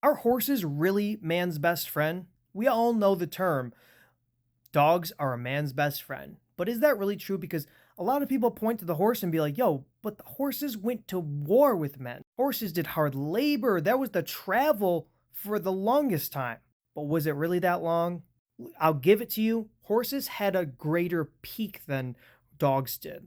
Are horses really man's best friend? We all know the term, dogs are a man's best friend. But is that really true? Because a lot of people point to the horse and be like, yo, but the horses went to war with men. Horses did hard labor. That was the travel for the longest time. But was it really that long? I'll give it to you. Horses had a greater peak than dogs did,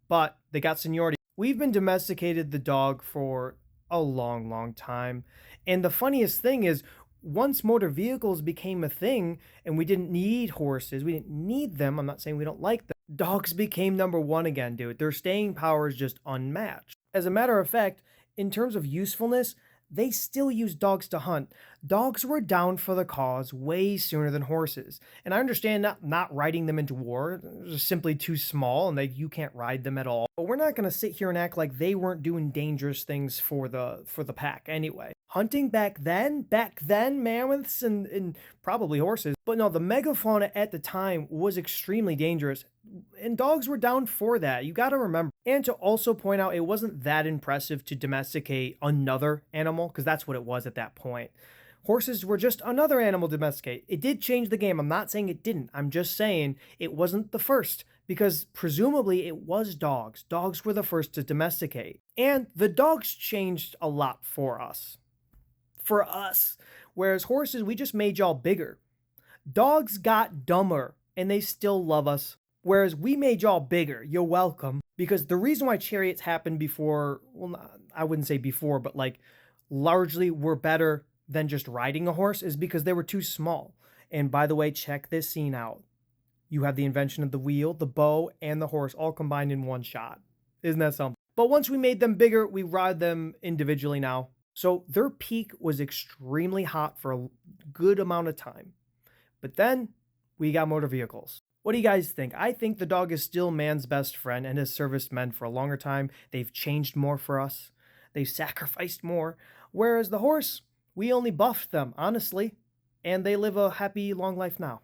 but they got seniority. We've been domesticated the dog for a long, long time. And the funniest thing is, once motor vehicles became a thing and we didn't need horses, we didn't need them. I'm not saying we don't like them. Dogs became number one again, dude. Their staying power is just unmatched. As a matter of fact, in terms of usefulness, they still use dogs to hunt. Dogs were down for the cause way sooner than horses. And I understand not riding them into war. They're simply too small and you can't ride them at all. But we're not going to sit here and act like they weren't doing dangerous things for the pack anyway. Hunting back then, mammoths and probably horses. But no, the megafauna at the time was extremely dangerous. And dogs were down for that. You got to remember. And to also point out, it wasn't that impressive to domesticate another animal, because that's what it was at that point. Horses were just another animal to domesticate. It did change the game. I'm not saying it didn't. I'm just saying it wasn't the first, because presumably it was dogs. Dogs were the first to domesticate. And the dogs changed a lot for us. For us. Whereas horses, we just made y'all bigger. Dogs got dumber, and they still love us. Whereas we made y'all bigger. You're welcome. Because the reason why chariots happened before, well, I wouldn't say before, but like largely were better than just riding a horse is because they were too small. And by the way, check this scene out. You have the invention of the wheel, the bow, and the horse all combined in one shot. Isn't that something? But once we made them bigger, we ride them individually now. So their peak was extremely hot for a good amount of time. But then we got motor vehicles. What do you guys think? I think the dog is still man's best friend and has serviced men for a longer time. They've changed more for us. They've sacrificed more. Whereas the horse, we only buffed them, honestly. And they live a happy, long life now.